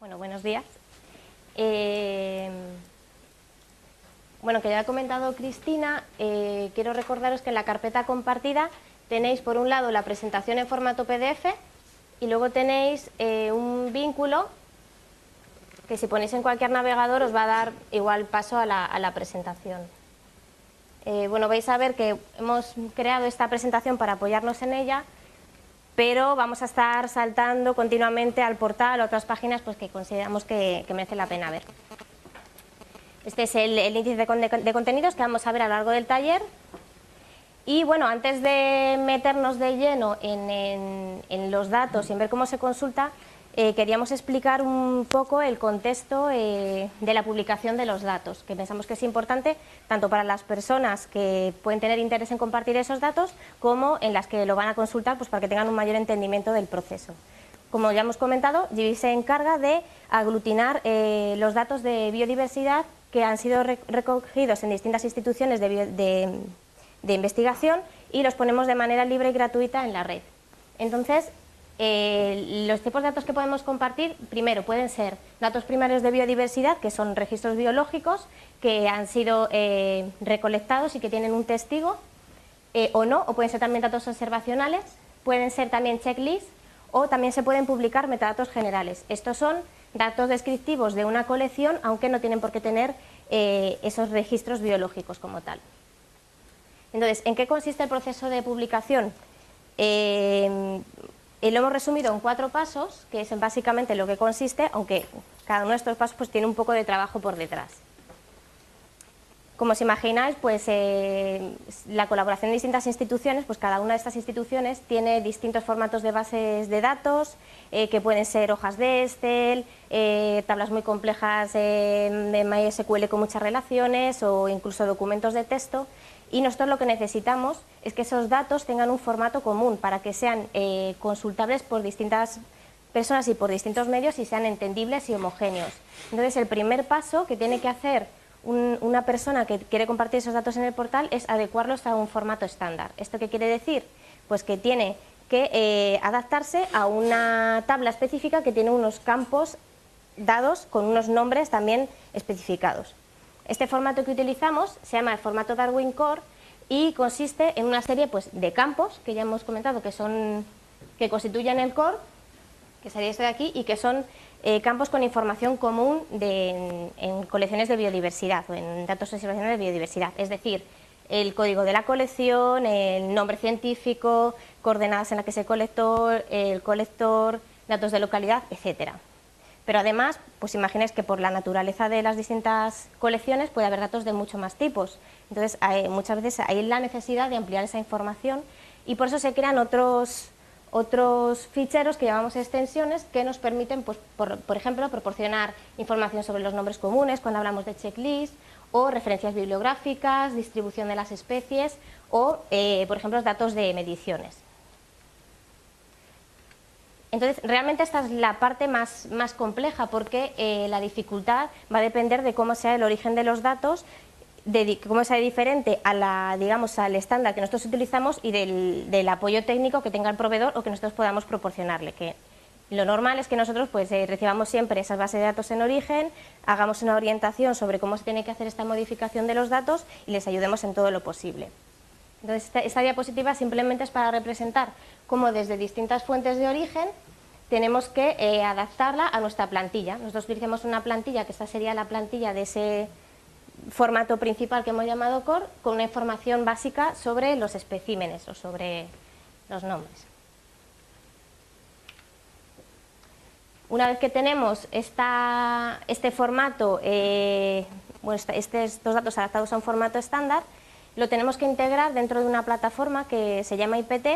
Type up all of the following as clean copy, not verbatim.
Bueno, buenos días. Bueno, que ya ha comentado Cristina, quiero recordaros que en la carpeta compartida tenéis por un lado la presentación en formato PDF y luego tenéis un vínculo que si ponéis en cualquier navegador os va a dar igual paso a la presentación. Bueno, vais a ver que hemos creado esta presentación para apoyarnos en ella, pero vamos a estar saltando continuamente al portal a otras páginas pues, que consideramos que merece la pena ver. Este es el índice de contenidos que vamos a ver a lo largo del taller. Y bueno, antes de meternos de lleno en los datos y en ver cómo se consulta, queríamos explicar un poco el contexto de la publicación de los datos, que pensamos que es importante tanto para las personas que pueden tener interés en compartir esos datos como en las que lo van a consultar pues para que tengan un mayor entendimiento del proceso. Como ya hemos comentado, GBIF se encarga de aglutinar los datos de biodiversidad que han sido recogidos en distintas instituciones de investigación y los ponemos de manera libre y gratuita en la red. Entonces, los tipos de datos que podemos compartir, primero pueden ser datos primarios de biodiversidad, que son registros biológicos que han sido recolectados y que tienen un testigo, o no, o pueden ser también datos observacionales, pueden ser también checklists, o también se pueden publicar metadatos generales. Estos son datos descriptivos de una colección, aunque no tienen por qué tener esos registros biológicos como tal. Entonces, ¿en qué consiste el proceso de publicación? Lo hemos resumido en 4 pasos, que es básicamente lo que consiste, aunque cada uno de estos pasos pues, tiene un poco de trabajo por detrás. Como os imagináis, pues, la colaboración de distintas instituciones, pues cada una de estas instituciones tiene distintos formatos de bases de datos, que pueden ser hojas de Excel, tablas muy complejas de MySQL con muchas relaciones o incluso documentos de texto. Y nosotros lo que necesitamos es que esos datos tengan un formato común para que sean consultables por distintas personas y por distintos medios y sean entendibles y homogéneos. Entonces, el primer paso que tiene que hacer una persona que quiere compartir esos datos en el portal es adecuarlos a un formato estándar. ¿Esto qué quiere decir? Pues que tiene que adaptarse a una tabla específica que tiene unos campos dados con unos nombres también especificados. Este formato que utilizamos se llama el formato Darwin Core y consiste en una serie pues, de campos que ya hemos comentado que constituyen el core, que sería este de aquí, y que son campos con información común en colecciones de biodiversidad o en datos observacionales de biodiversidad, es decir, el código de la colección, el nombre científico, coordenadas en las que se colectó, el colector, datos de localidad, etcétera. Pero además, pues imagináis que por la naturaleza de las distintas colecciones puede haber datos de mucho más tipos. Entonces, muchas veces hay la necesidad de ampliar esa información y por eso se crean otros ficheros que llamamos extensiones que nos permiten, pues, por ejemplo, proporcionar información sobre los nombres comunes cuando hablamos de checklist, o referencias bibliográficas, distribución de las especies o, por ejemplo, datos de mediciones. Entonces, realmente esta es la parte más compleja porque la dificultad va a depender de cómo sea el origen de los datos, de cómo sea diferente al estándar que nosotros utilizamos y del apoyo técnico que tenga el proveedor o que nosotros podamos proporcionarle. Que lo normal es que nosotros pues, recibamos siempre esas bases de datos en origen, hagamos una orientación sobre cómo se tiene que hacer esta modificación de los datos y les ayudemos en todo lo posible. Entonces, esta diapositiva simplemente es para representar cómo desde distintas fuentes de origen tenemos que adaptarla a nuestra plantilla. Nosotros utilizamos una plantilla, que esta sería la plantilla de ese formato principal que hemos llamado core, con una información básica sobre los especímenes o sobre los nombres. Una vez que tenemos este formato, estos datos adaptados a un formato estándar, lo tenemos que integrar dentro de una plataforma que se llama IPT,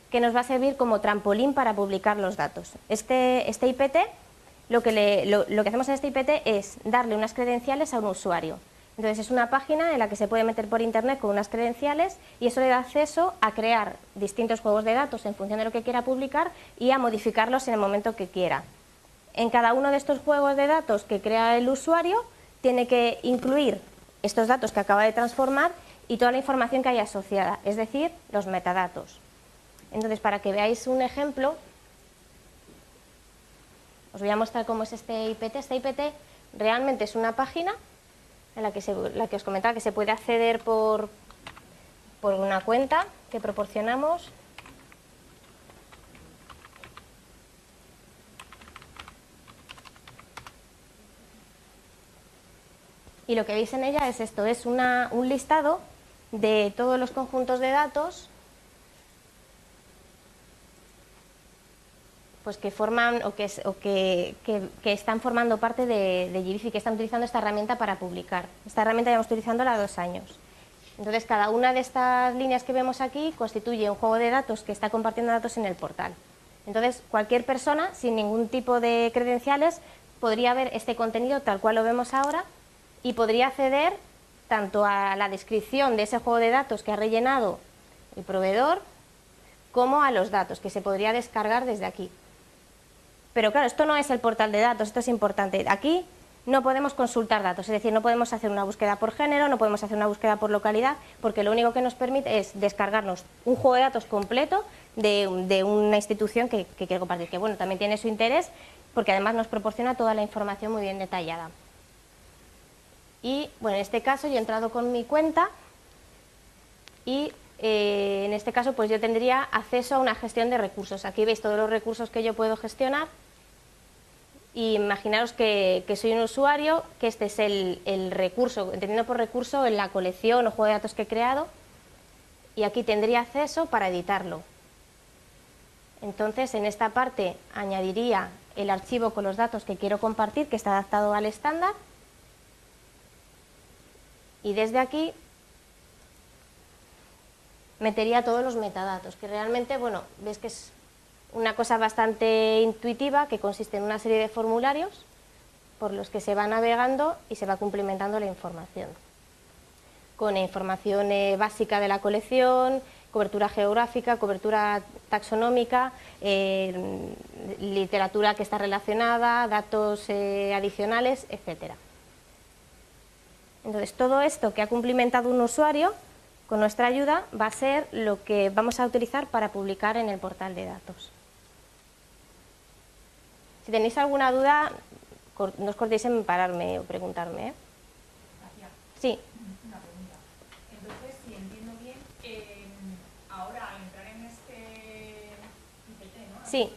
que nos va a servir como trampolín para publicar los datos. Este IPT, lo que hacemos en este IPT es darle unas credenciales a un usuario. Entonces es una página en la que se puede meter por internet con unas credenciales y eso le da acceso a crear distintos juegos de datos en función de lo que quiera publicar y a modificarlos en el momento que quiera. En cada uno de estos juegos de datos que crea el usuario tiene que incluir estos datos que acaba de transformar y toda la información que haya asociada, es decir, los metadatos. Entonces, para que veáis un ejemplo, Os voy a mostrar cómo es este IPT. Este IPT realmente es una página en la que os comentaba que se puede acceder por una cuenta que proporcionamos. Y lo que veis en ella es esto, es un listado de todos los conjuntos de datos pues que forman o que están formando parte de GBIF y que están utilizando esta herramienta para publicar. Esta herramienta llevamos utilizándola 2 años. Entonces, cada una de estas líneas que vemos aquí constituye un juego de datos que está compartiendo datos en el portal. Entonces, cualquier persona, sin ningún tipo de credenciales, podría ver este contenido tal cual lo vemos ahora y podría acceder tanto a la descripción de ese juego de datos que ha rellenado el proveedor, como a los datos que se podría descargar desde aquí. Pero claro, esto no es el portal de datos, esto es importante. Aquí no podemos consultar datos, es decir, no podemos hacer una búsqueda por género, no podemos hacer una búsqueda por localidad, porque lo único que nos permite es descargarnos un juego de datos completo de una institución que quiere compartir, que bueno, también tiene su interés, porque además nos proporciona toda la información muy bien detallada. Y bueno, en este caso yo he entrado con mi cuenta y en este caso pues yo tendría acceso a una gestión de recursos. Aquí veis todos los recursos que yo puedo gestionar. Y imaginaros que soy un usuario, que este es el recurso, entendiendo por recurso en la colección o juego de datos que he creado, y aquí tendría acceso para editarlo. Entonces, en esta parte añadiría el archivo con los datos que quiero compartir, que está adaptado al estándar, y desde aquí metería todos los metadatos, que realmente, bueno, ves que es una cosa bastante intuitiva que consiste en una serie de formularios por los que se va navegando y se va cumplimentando la información. Con información básica de la colección, cobertura geográfica, cobertura taxonómica, literatura que está relacionada, datos adicionales, etc. Entonces, todo esto que ha cumplimentado un usuario, con nuestra ayuda, va a ser lo que vamos a utilizar para publicar en el portal de datos. Si tenéis alguna duda, no os cortéis en pararme o preguntarme. Sí. Una pregunta. Entonces, si entiendo bien, ahora al entrar en este IPT, ¿no? Sí.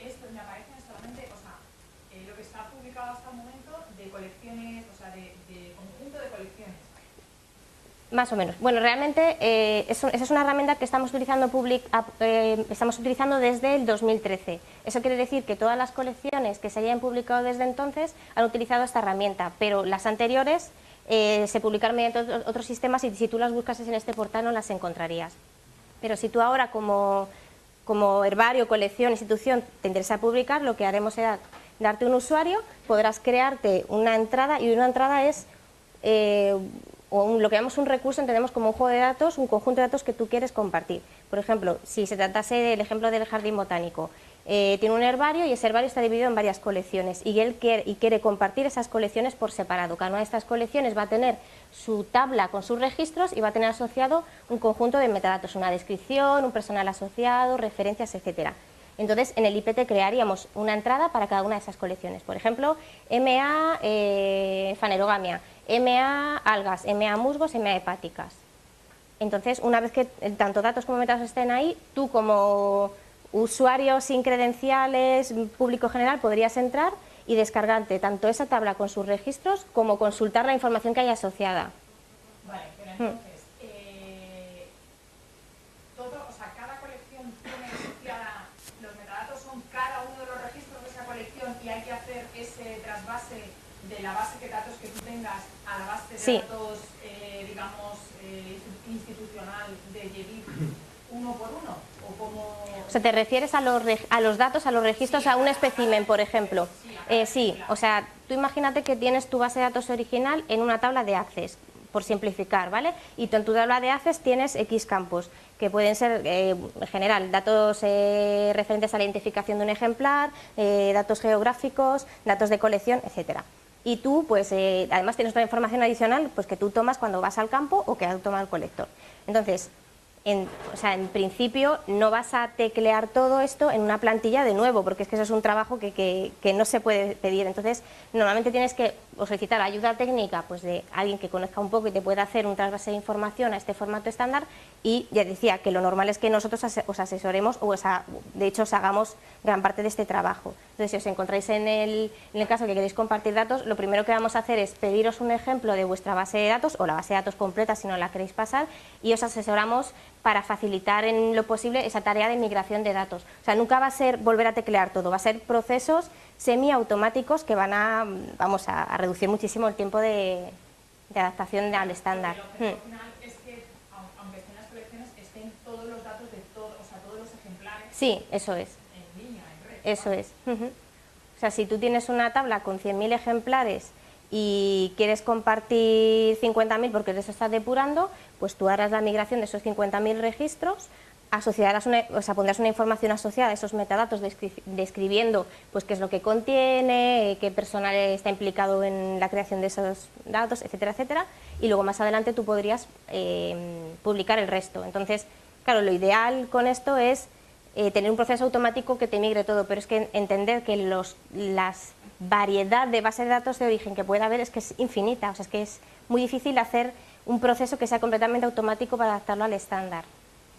Esto me aparecen solamente, o sea, lo que está publicado hasta el momento de colecciones, o sea, de conjunto de colecciones. Más o menos. Bueno, realmente esa es una herramienta que estamos utilizando desde el 2013. Eso quiere decir que todas las colecciones que se hayan publicado desde entonces han utilizado esta herramienta, pero las anteriores se publicaron mediante otros sistemas y si tú las buscases en este portal no las encontrarías. Pero si tú ahora como herbario, colección, institución te interesa publicar, lo que haremos será darte un usuario, podrás crearte una entrada y una entrada es lo que llamamos un recurso, entendemos como un juego de datos, un conjunto de datos que tú quieres compartir. Por ejemplo, si se tratase del ejemplo del jardín botánico, tiene un herbario y ese herbario está dividido en varias colecciones y él quiere compartir esas colecciones por separado. Cada una de estas colecciones va a tener su tabla con sus registros y va a tener asociado un conjunto de metadatos, una descripción, un personal asociado, referencias, etcétera. Entonces, en el IPT crearíamos una entrada para cada una de esas colecciones. Por ejemplo, MA fanerogamia, MA algas, MA musgos, MA hepáticas. Entonces, una vez que tanto datos como metadatos estén ahí, tú como usuario sin credenciales, público general, podrías entrar y descargarte tanto esa tabla con sus registros como consultar la información que haya asociada. Vale, pero entonces, cada colección tiene asociada, los metadatos son cada uno de los registros de esa colección y hay que hacer ese trasvase de la base de datos que tú tengas a la base de datos, digamos, institucional de GBIF uno por uno, o como... O sea, ¿te refieres a los datos, a los registros, a un espécimen, por ejemplo? Sí, o sea, tú imagínate que tienes tu base de datos original en una tabla de Access, por simplificar, ¿vale? Y tú en tu tabla de Access tienes X campos, que pueden ser, en general, datos referentes a la identificación de un ejemplar, datos geográficos, datos de colección, etcétera. Y tú, pues, además tienes otra información adicional pues que tú tomas cuando vas al campo o que ha tomado el colector. Entonces, o sea, en principio no vas a teclear todo esto en una plantilla de nuevo, porque es que eso es un trabajo que no se puede pedir. Entonces, normalmente tienes que solicitar ayuda técnica pues de alguien que conozca un poco y te pueda hacer un trasvase de información a este formato estándar, y ya decía que lo normal es que nosotros os asesoremos o de hecho os hagamos gran parte de este trabajo. Entonces, si os encontráis en el caso que queréis compartir datos, lo primero que vamos a hacer es pediros un ejemplo de vuestra base de datos o la base de datos completa si no la queréis pasar, y os asesoramos para facilitar en lo posible esa tarea de migración de datos. O sea, nunca va a ser volver a teclear todo, va a ser procesos semiautomáticos que van a reducir muchísimo el tiempo de adaptación al estándar. El objetivo final es que, aunque estén las colecciones, estén todos los datos de todos, o sea, todos los ejemplares. Sí, eso es. En línea, en red. Eso es. O sea, si tú tienes una tabla con 100.000 ejemplares y quieres compartir 50.000 porque de eso estás depurando, pues tú harás la migración de esos 50.000 registros, pondrás una información asociada a esos metadatos describiendo pues qué es lo que contiene, qué personal está implicado en la creación de esos datos, etcétera, etcétera, y luego más adelante tú podrías publicar el resto. Entonces, claro, lo ideal con esto es tener un proceso automático que te migre todo, pero es que entender que las variedad de bases de datos de origen que puede haber es que es infinita, o sea, es que es muy difícil hacer un proceso que sea completamente automático para adaptarlo al estándar.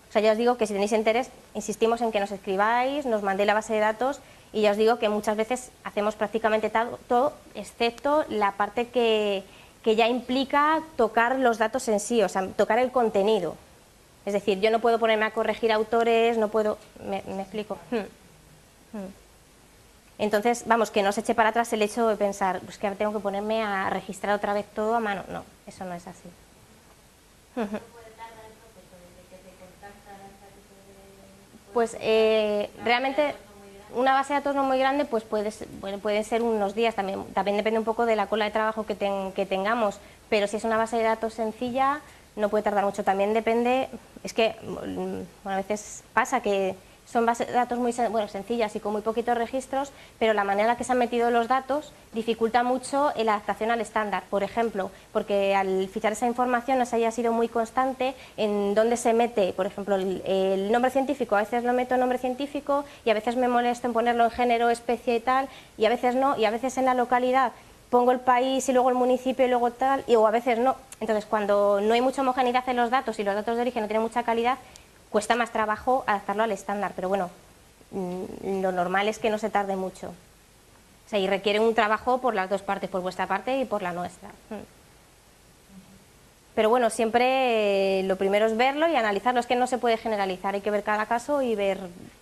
O sea, ya os digo que si tenéis interés, insistimos en que nos escribáis, nos mandéis la base de datos, y ya os digo que muchas veces hacemos prácticamente todo, excepto la parte que ya implica tocar los datos en sí, o sea, tocar el contenido. Es decir, yo no puedo ponerme a corregir autores, no puedo... ¿Me explico? Entonces, vamos, que no se eche para atrás el hecho de pensar, pues que ahora tengo que ponerme a registrar otra vez todo a mano. No, eso no es así. Pues realmente una base de datos no muy grande pues puede ser unos días, también depende un poco de la cola de trabajo que tengamos, pero si es una base de datos sencilla no puede tardar mucho, también depende, es que a veces pasa que son bases de datos muy sencillas y con muy poquitos registros, pero la manera en la que se han metido los datos dificulta mucho la adaptación al estándar. Por ejemplo, porque al fichar esa información no se haya sido muy constante en dónde se mete, por ejemplo, el nombre científico. A veces lo meto en nombre científico y a veces me molesto en ponerlo en género, especie y tal, y a veces no, y a veces en la localidad pongo el país y luego el municipio y luego tal, o a veces no. Entonces, cuando no hay mucha homogeneidad en los datos y los datos de origen no tienen mucha calidad, cuesta más trabajo adaptarlo al estándar, pero bueno, lo normal es que no se tarde mucho. O sea, y requiere un trabajo por las dos partes, por vuestra parte y por la nuestra. Pero bueno, siempre lo primero es verlo y analizarlo, es que no se puede generalizar, hay que ver cada caso y ver,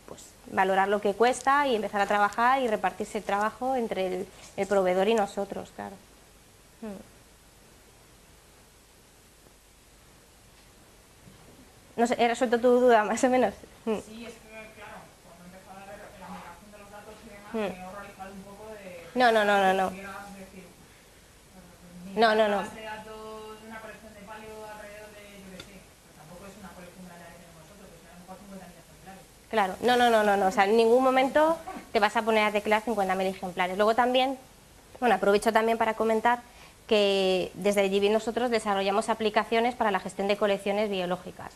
pues, valorar lo que cuesta y empezar a trabajar y repartirse el trabajo entre el proveedor y nosotros, claro. No sé, ¿he resuelto tu duda más o menos? Sí, es que, claro, cuando he empezado a ver la migración de los datos y demás, me he horrorizado un poco de... No. No. Una base de datos de una colección de palio alrededor de, yo qué sé, pues tampoco es una colección grande la que tenemos nosotros, pues a lo mejor 50.000 ejemplares. Claro, no, o sea, en ningún momento te vas a poner a teclear 50.000 ejemplares. Luego también, bueno, aprovecho también para comentar que desde el GBIF nosotros desarrollamos aplicaciones para la gestión de colecciones biológicas.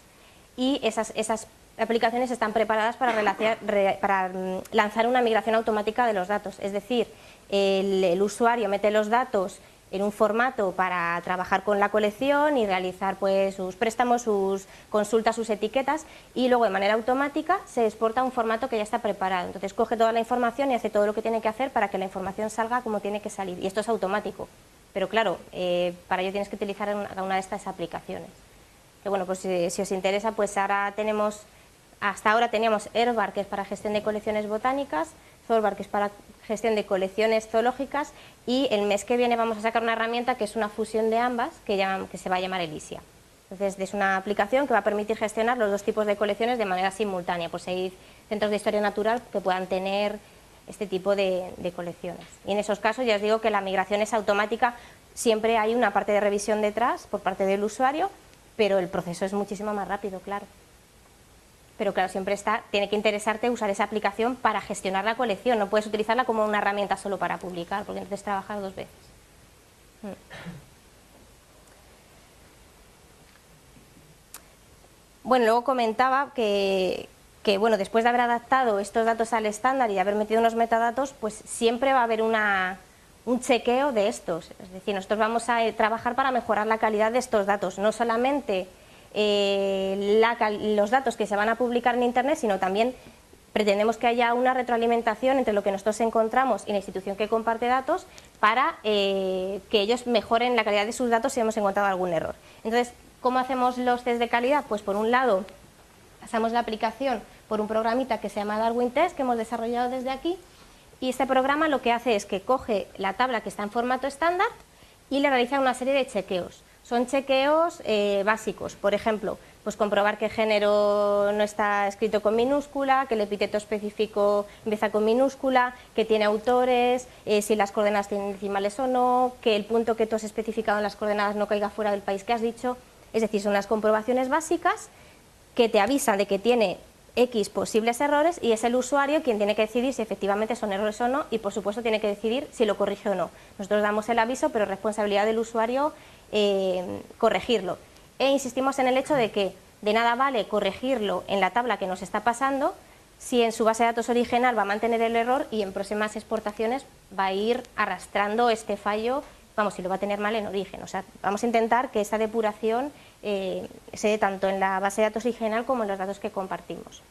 Y esas aplicaciones están preparadas para lanzar una migración automática de los datos. Es decir, el usuario mete los datos en un formato para trabajar con la colección y realizar pues sus préstamos, sus consultas, sus etiquetas, y luego de manera automática se exporta a un formato que ya está preparado. Entonces coge toda la información y hace todo lo que tiene que hacer para que la información salga como tiene que salir. Y esto es automático. Pero claro, para ello tienes que utilizar una de estas aplicaciones. Que bueno, pues si os interesa, pues hasta ahora teníamos Herbar, que es para gestión de colecciones botánicas, Zollbar, que es para gestión de colecciones zoológicas, y el mes que viene vamos a sacar una herramienta que es una fusión de ambas, que se va a llamar Elysia. Entonces es una aplicación que va a permitir gestionar los dos tipos de colecciones de manera simultánea, pues hay centros de historia natural que puedan tener este tipo de colecciones. Y en esos casos ya os digo que la migración es automática, siempre hay una parte de revisión detrás por parte del usuario, pero el proceso es muchísimo más rápido, claro. Pero claro, siempre tiene que interesarte usar esa aplicación para gestionar la colección, no puedes utilizarla como una herramienta solo para publicar, porque entonces trabajas dos veces. Bueno, luego comentaba que bueno, después de haber adaptado estos datos al estándar y de haber metido unos metadatos, pues siempre va a haber un chequeo de estos. Es decir, nosotros vamos a trabajar para mejorar la calidad de estos datos, no solamente los datos que se van a publicar en Internet, sino también pretendemos que haya una retroalimentación entre lo que nosotros encontramos y la institución que comparte datos para que ellos mejoren la calidad de sus datos si hemos encontrado algún error. Entonces, ¿cómo hacemos los test de calidad? Pues por un lado, pasamos la aplicación por un programita que se llama Darwin Test, que hemos desarrollado desde aquí, y este programa lo que hace es que coge la tabla que está en formato estándar y le realiza una serie de chequeos. Son chequeos básicos, por ejemplo, pues comprobar que el género no está escrito con minúscula, que el epíteto específico empieza con minúscula, que tiene autores, si las coordenadas tienen decimales o no, que el punto que tú has especificado en las coordenadas no caiga fuera del país que has dicho. Es decir, son unas comprobaciones básicas que te avisan de que tiene X posibles errores y es el usuario quien tiene que decidir si efectivamente son errores o no y, por supuesto, tiene que decidir si lo corrige o no. Nosotros damos el aviso, pero es responsabilidad del usuario corregirlo. E insistimos en el hecho de que de nada vale corregirlo en la tabla que nos está pasando si en su base de datos original va a mantener el error y en próximas exportaciones va a ir arrastrando este fallo, vamos, si lo va a tener mal en origen. O sea, vamos a intentar que esta depuración se dé tanto en la base de datos original como en los datos que compartimos.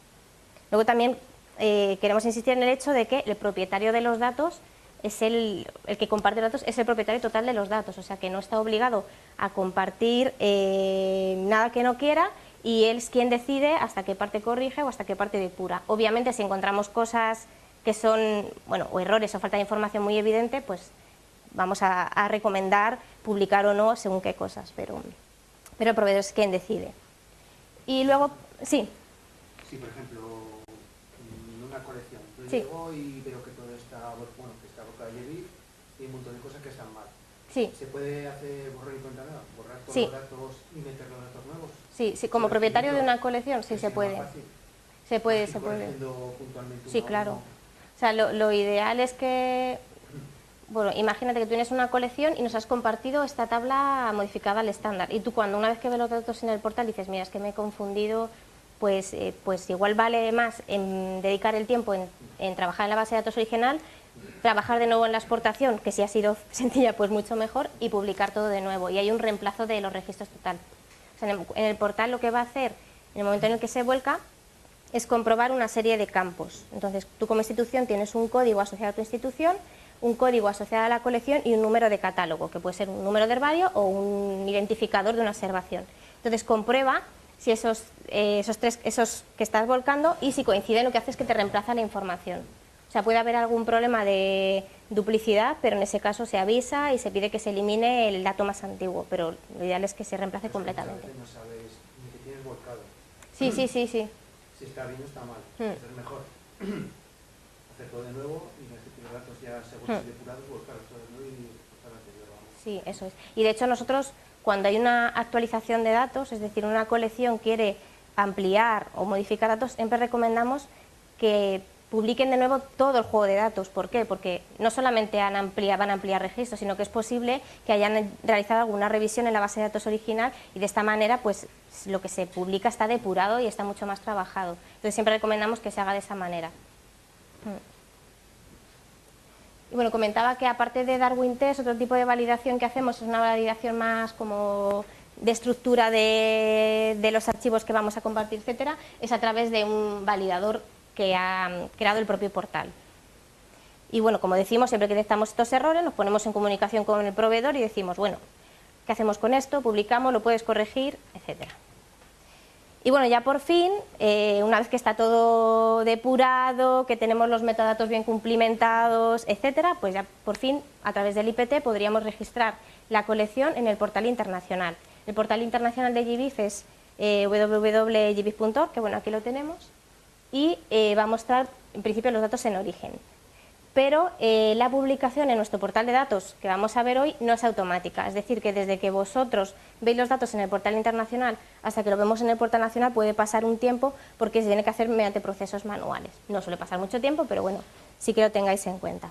Luego también queremos insistir en el hecho de que el propietario de los datos es el que comparte datos, es el propietario total de los datos, o sea que no está obligado a compartir nada que no quiera y él es quien decide hasta qué parte corrige o hasta qué parte depura. Obviamente, si encontramos cosas que son, bueno, o errores o falta de información muy evidente, pues vamos a recomendar publicar o no según qué cosas, pero el proveedor es quien decide. Y luego, sí. Sí, por ejemplo, en una colección, yo Sí. llego y veo que todo está, bueno, que está boca de JB y un montón de cosas que están mal. Sí. ¿Se puede hacer borrar y cuenta nueva? ¿Borrar todos Sí. los datos y meter los datos nuevos? Sí, sí, como propietario de una colección sí se puede. Se puede, Así se puede. corrigiendo puntualmente Sí, uno a claro. uno. O sea, lo ideal es que, bueno, imagínate que tú tienes una colección y nos has compartido esta tabla modificada al estándar. Y tú cuando una vez que ves los datos en el portal dices, mira, es que me he confundido, pues igual vale más en dedicar el tiempo en trabajar en la base de datos original, trabajar de nuevo en la exportación, que si ha sido sencilla, pues mucho mejor, y publicar todo de nuevo. Y hay un reemplazo de los registros total. O sea, en el portal lo que va a hacer, en el momento en el que se vuelca, es comprobar una serie de campos. Entonces, tú como institución tienes un código asociado a tu institución, un código asociado a la colección y un número de catálogo, que puede ser un número de herbario o un identificador de una observación. Entonces, comprueba si esos que estás volcando y si coinciden, lo que hace es que te reemplaza la información. O sea, puede haber algún problema de duplicidad, pero en ese caso se avisa y se pide que se elimine el dato más antiguo, pero lo ideal es que se reemplace completamente. No sabes ni que tienes volcado. Sí, sí, sí, sí. Si está bien o está mal. Entonces es mejor hacer todo de nuevo y los datos ya según depurados, volcar todo de nuevo y volcar anterior. Sí, eso es. Y de hecho nosotros, cuando hay una actualización de datos, es decir, una colección quiere ampliar o modificar datos, siempre recomendamos que publiquen de nuevo todo el juego de datos. ¿Por qué? Porque no solamente van a ampliar registros, sino que es posible que hayan realizado alguna revisión en la base de datos original y de esta manera pues lo que se publica está depurado y está mucho más trabajado. Entonces siempre recomendamos que se haga de esa manera. Y bueno, comentaba que aparte de Darwin Test, otro tipo de validación que hacemos es una validación más como de estructura de los archivos que vamos a compartir, etcétera, es a través de un validador que ha creado el propio portal. Y bueno, como decimos, siempre que detectamos estos errores, nos ponemos en comunicación con el proveedor y decimos, bueno, ¿qué hacemos con esto? Publicamos, lo puedes corregir, etcétera. Y bueno, ya por fin, una vez que está todo depurado, que tenemos los metadatos bien cumplimentados, etcétera, pues ya por fin, a través del IPT, podríamos registrar la colección en el portal internacional. El portal internacional de GBIF es www.gbif.org, que bueno, aquí lo tenemos, y va a mostrar, en principio, los datos en origen. Pero la publicación en nuestro portal de datos, que vamos a ver hoy, no es automática. Es decir, que desde que vosotros veis los datos en el portal internacional hasta que lo vemos en el portal nacional puede pasar un tiempo porque se tiene que hacer mediante procesos manuales. No suele pasar mucho tiempo, pero bueno, sí que lo tengáis en cuenta.